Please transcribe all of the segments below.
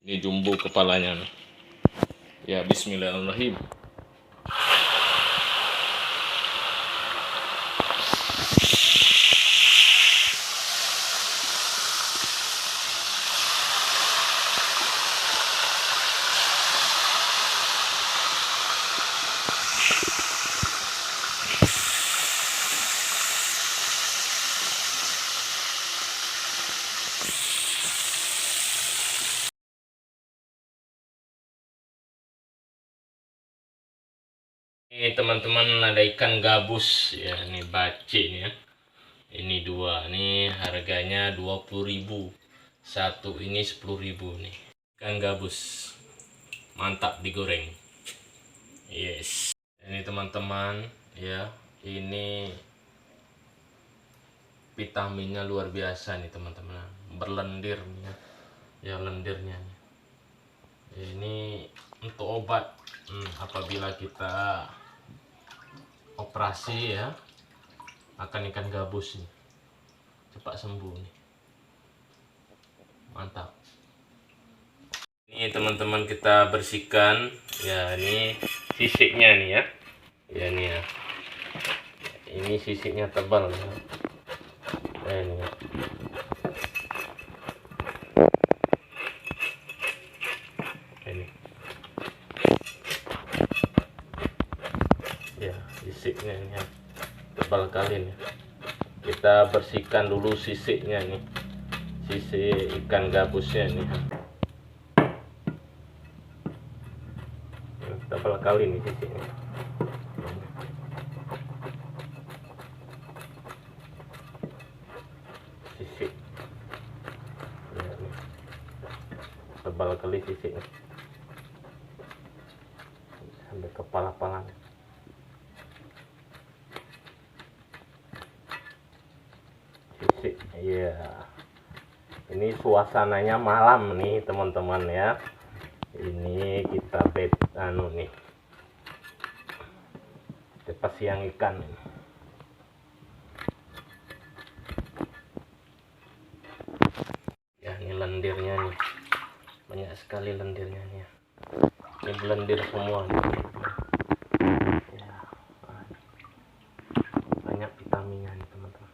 Ini jumbo kepalanya nih. Ya, bismillahirrahmanirrahim. Ini teman-teman ada ikan gabus ya, ini baci nih ya. Ini dua, nih harganya 20.000. Satu ini 10.000 nih. Ikan gabus. Mantap digoreng. Yes. Ini teman-teman ya, ini vitaminnya luar biasa nih teman-teman. Berlendir nih ya, lendirnya nih. Ini untuk obat apabila kita operasi ya, makan ikan gabus nih cepat sembuh nih. Mantap. Ini teman-teman kita bersihkan ya, ini sisiknya nih ya. Ya ini ya. Ini sisiknya tebal ya. Ini ya. Ini. Ya, sisiknya ini ya. Tebal kali nih. Kita bersihkan dulu sisiknya nih. Sisik ikan gabusnya nih. Tebal kali nih sisiknya. Sisik. Ya, nih. Tebal kali sisiknya. Sampai kepala-pala. Sisik. Iya. Ini suasananya malam nih teman-teman ya. Ini kita nih. Cepat siang ikan. Ya, ini lendirnya nih. Banyak sekali lendirnya nih. Ini belendir semua nih. Ya, banyak vitaminnya nih teman-teman.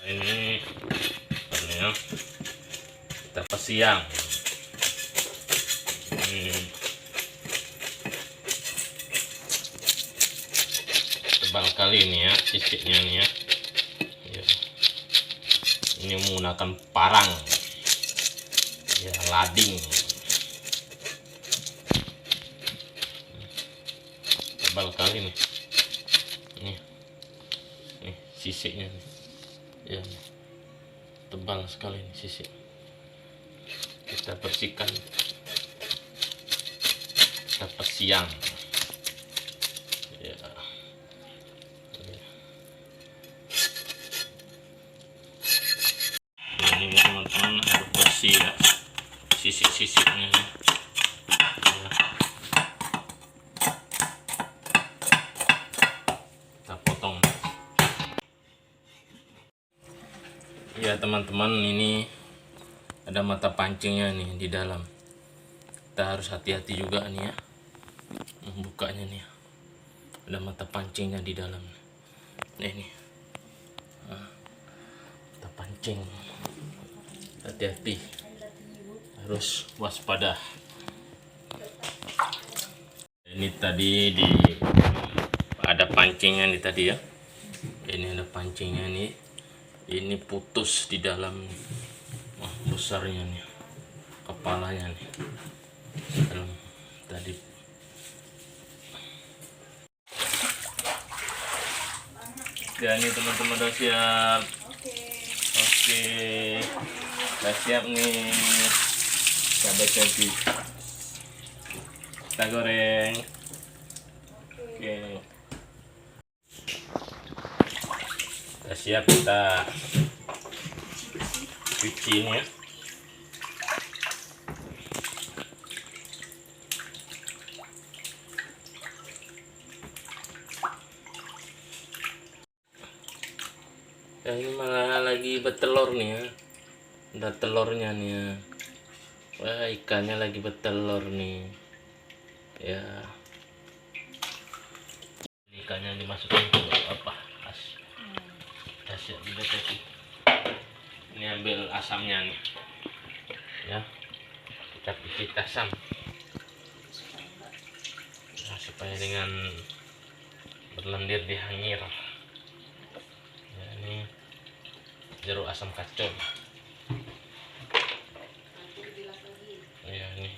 Ini ya, kita siang. Tebal kali ini ya sisiknya nih ya. Ya. Ini menggunakan parang ya, lading. Tebal kali nih. Nih sisiknya nih. Ya, tebal sekali nih sisik. Kita bersihkan. Dapat siang. Ya. Ini teman-teman harus bersih ya, sisik-sisiknya ya. Kita potong ya teman-teman. Ini ada mata pancingnya nih di dalam. Kita harus hati-hati juga nih ya membukanya nih. Ada mata pancingnya di dalam. Nah ini mata pancing, hati-hati, harus waspada. Ini tadi ada pancingnya nih tadi ya. Ini ada pancingnya nih. Ini putus di dalam. Wah, besarnya nih kepalanya nih dalam tadi. Ya ini teman-teman udah siap. Oke. Udah siap nih. Cabai cabai. Kita goreng. Oke. Udah siap, kita cuci ini ya. Ya ini malah lagi bertelur nih ya. Udah telurnya nih ya. Wah, ikannya lagi bertelur nih. Ya. Ikannya dimasukin ke apa? Asyik juga tadi. Ini ambil asamnya nih. Ya. Kita picit asam. Nah, supaya dengan berlendir di hangir. Ya, ini jeruk asam kacang. Ya, ini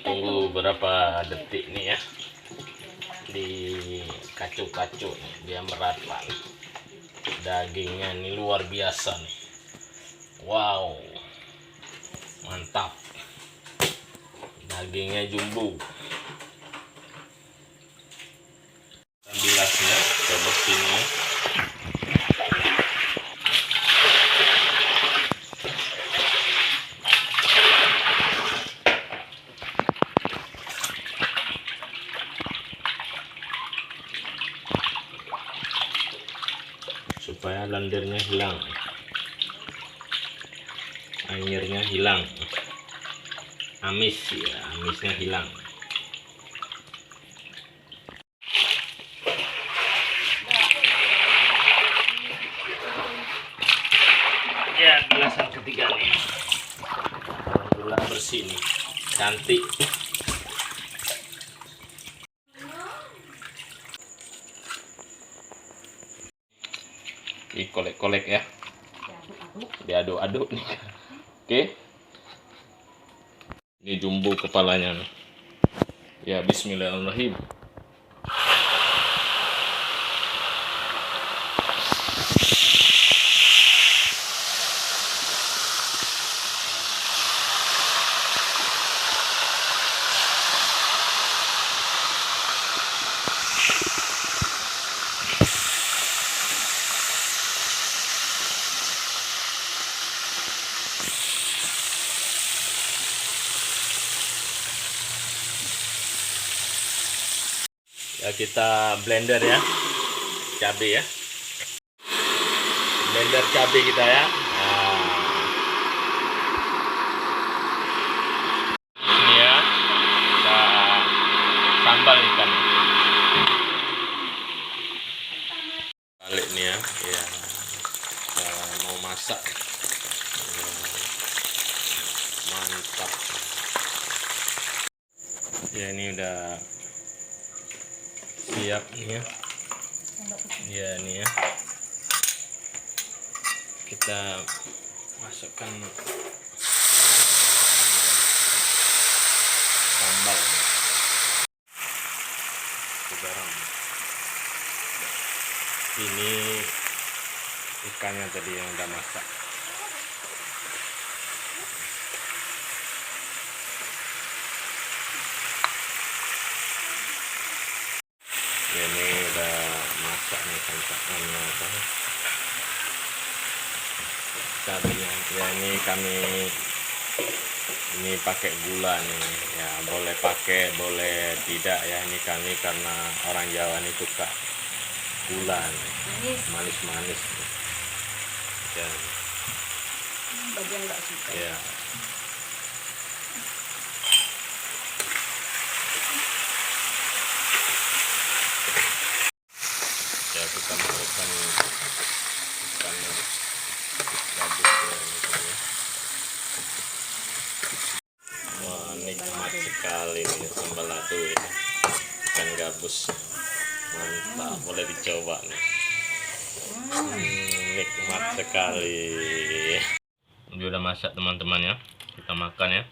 tunggu beberapa detik nih ya, di kacu-kacu nih, dia merata nih. Dagingnya ini luar biasa nih. Wow, mantap, dagingnya jumbo. Bilasnya kita bersihin ya. Supaya lendirnya hilang, airnya hilang, amis ya, amisnya hilang. Ya, bilasan ketiga nih, alhamdulillah bersih nih, cantik. Dikolek-kolek ya, diaduk-aduk nih. Oke, ini jumbo kepalanya nih. Ya, bismillahirrahmanirrahim. Ya, kita blender ya, cabai ya, blender cabai kita ya. Nah, ini ya, kita sambal ikan. Balik nih ya, ya, kita mau masak. Ya, mantap. Ya, ini udah siap nih ya. Ya, ini ya, kita masukkan sambal, garam. Ini ikannya tadi yang udah masak. Ya, ini udah masak nih santannya apa? Cabenya. Ya, ini kami ini pakai gula nih ya, boleh pakai boleh tidak ya, ini kami karena orang Jawa ini suka gula nih. Manis-manis ya. Bagi yang nggak suka Ya, ya, kita masukkan ikannya gabus ya, misalnya. Wah, nikmat sekali nih sambal lado ini, ikan gabus mantap, boleh dicoba nih. Nikmat sekali. Ini udah masak teman-teman ya, kita makan ya.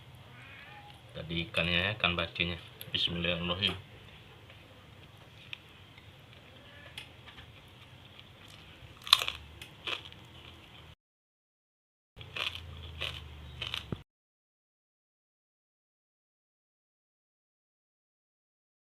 Tadi ikannya ya, ikan bacinya. Bismillahirrahmanirrahim.